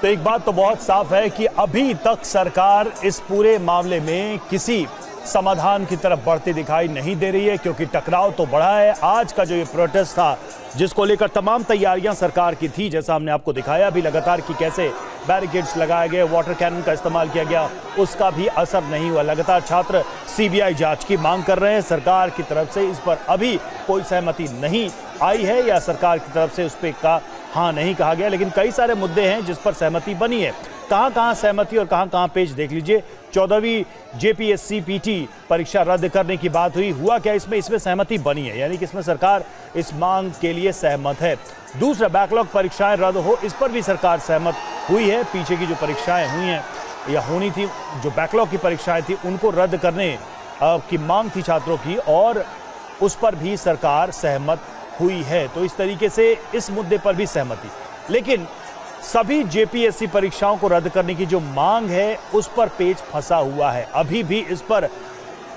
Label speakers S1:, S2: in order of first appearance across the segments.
S1: तो एक बात तो बहुत साफ है कि अभी तक सरकार इस पूरे मामले में किसी समाधान की तरफ बढ़ती दिखाई नहीं दे रही है, क्योंकि टकराव तो बढ़ा है। आज का जो ये प्रोटेस्ट था, जिसको लेकर तमाम तैयारियां सरकार की थी, जैसा हमने आपको दिखाया अभी लगातार कि कैसे बैरिकेड्स लगाए गए, वाटर कैनन का इस्तेमाल किया गया, उसका भी असर नहीं हुआ। लगातार छात्र सीबीआई जांच की मांग कर रहे हैं। सरकार की तरफ से इस पर अभी कोई सहमति नहीं आई है, या सरकार की तरफ से उस पर का हाँ नहीं कहा गया, लेकिन कई सारे मुद्दे हैं जिस पर सहमति बनी है। कहां सहमति और कहां पेज देख लीजिए। 14वीं JPSC-PT परीक्षा रद्द करने की बात हुई, हुआ क्या इसमें सहमति बनी है, यानी कि इसमें सरकार इस मांग के लिए सहमत है। दूसरा, बैकलॉग परीक्षाएं रद्द हो, इस पर भी सरकार सहमत हुई है। पीछे की जो परीक्षाएं हुई हैं या होनी थी, जो बैकलॉग की परीक्षाएं थी, उनको रद्द करने की मांग थी छात्रों की, और उस पर भी सरकार सहमत हुई है। तो इस तरीके से इस मुद्दे पर भी सहमति। लेकिन सभी JPSC परीक्षाओं को रद्द करने की जो मांग है, उस पर पेच फंसा हुआ है। अभी भी इस पर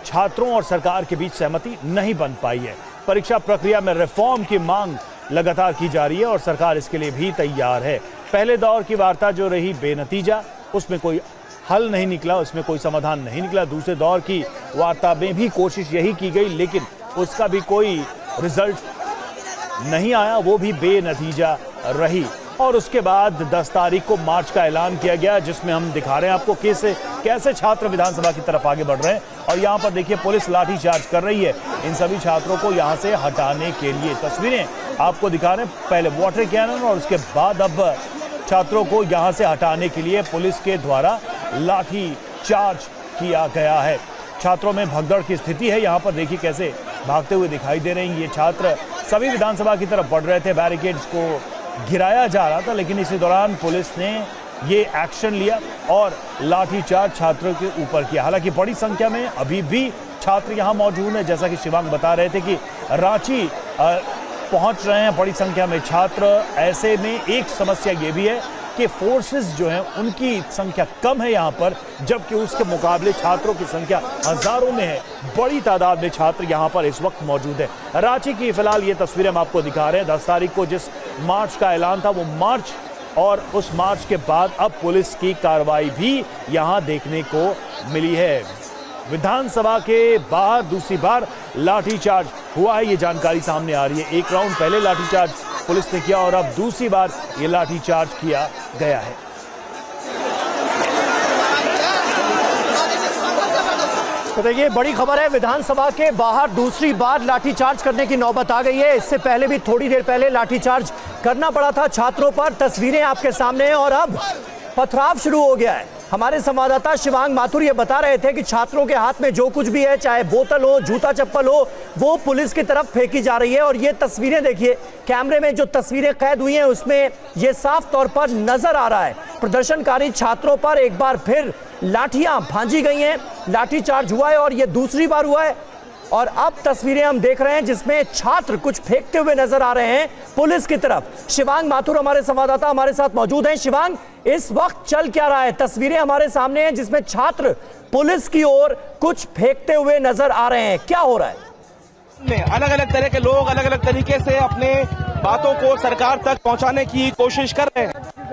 S1: छात्रों और सरकार के बीच सहमति नहीं बन पाई है। परीक्षा प्रक्रिया में रिफॉर्म की मांग लगातार की जा रही है और सरकार इसके लिए भी तैयार है। पहले दौर की वार्ता जो रही बेनतीजा, उसमें कोई हल नहीं निकला, उसमें कोई समाधान नहीं निकला। दूसरे दौर की वार्ता में भी कोशिश यही की गई, लेकिन उसका भी कोई रिजल्ट नहीं आया, वो भी बेनतीजा रही। और उसके बाद 10 तारीख को मार्च का ऐलान किया गया, जिसमें हम दिखा रहे हैं आपको कैसे छात्र विधानसभा की तरफ आगे बढ़ रहे हैं। और यहाँ पर देखिए, पुलिस लाठीचार्ज कर रही है इन सभी छात्रों को यहाँ से हटाने के लिए। तस्वीरें आपको दिखा रहे हैं, पहले वाटर कैनन और उसके बाद अब छात्रों को यहाँ से हटाने के लिए पुलिस के द्वारा लाठीचार्ज किया गया है। छात्रों में भगदड़ की स्थिति है। यहाँ पर देखिए कैसे भागते हुए दिखाई दे रहे हैं ये छात्र। सभी विधानसभा की तरफ बढ़ रहे थे, बैरिकेड्स को गिराया जा रहा था, लेकिन इसी दौरान पुलिस ने ये एक्शन लिया और लाठीचार्ज छात्रों के ऊपर किया। हालांकि बड़ी संख्या में अभी भी छात्र यहाँ मौजूद हैं। जैसा कि शिवांग बता रहे थे कि रांची पहुँच रहे हैं बड़ी संख्या में छात्र। ऐसे में एक समस्या ये भी है कि फोर्सेस जो हैं उनकी संख्या कम है यहाँ पर, जबकि उसके मुकाबले छात्रों की संख्या हजारों में है। बड़ी तादाद में छात्र यहाँ पर इस वक्त मौजूद है। रांची की फिलहाल ये तस्वीरें हम आपको दिखा रहे हैं। 10 तारीख को जिस मार्च का ऐलान था, वो मार्च, और उस मार्च के बाद अब पुलिस की कार्रवाई भी यहाँ देखने को मिली है। विधानसभा के बाहर दूसरी बार लाठीचार्ज हुआ है, ये जानकारी सामने आ रही है। एक राउंड पहले लाठीचार्ज पुलिस ने किया और अब दूसरी बार ये लाठीचार्ज किया गया है।
S2: तो देखिए, बड़ी खबर है, विधानसभा के बाहर दूसरी बार लाठीचार्ज करने की नौबत आ गई है। इससे पहले भी थोड़ी देर पहले लाठीचार्ज करना पड़ा था छात्रों पर। तस्वीरें आपके सामने हैं और अब पथराव शुरू हो गया है। हमारे संवाददाता शिवांग माथुर ये बता रहे थे कि छात्रों के हाथ में जो कुछ भी है, चाहे बोतल हो, जूता चप्पल हो, वो पुलिस की तरफ फेंकी जा रही है। और ये तस्वीरें देखिए, कैमरे में जो तस्वीरें कैद हुई हैं उसमें ये साफ तौर पर नजर आ रहा है। प्रदर्शनकारी छात्रों पर एक बार फिर लाठियां भांजी गई हैं, लाठीचार्ज हुआ है और ये दूसरी बार हुआ है। और अब तस्वीरें हम देख रहे हैं जिसमें छात्र कुछ फेंकते हुए नजर आ रहे हैं पुलिस की तरफ। शिवांग माथुर हमारे संवाददाता हमारे साथ मौजूद हैं। शिवांग, इस वक्त चल क्या रहा है? तस्वीरें हमारे सामने हैं जिसमें छात्र पुलिस की ओर कुछ फेंकते हुए नजर आ रहे हैं, क्या हो रहा है?
S3: अलग अलग तरह के लोग अलग अलग तरीके से अपने बातों को सरकार तक पहुंचाने की कोशिश कर रहे हैं।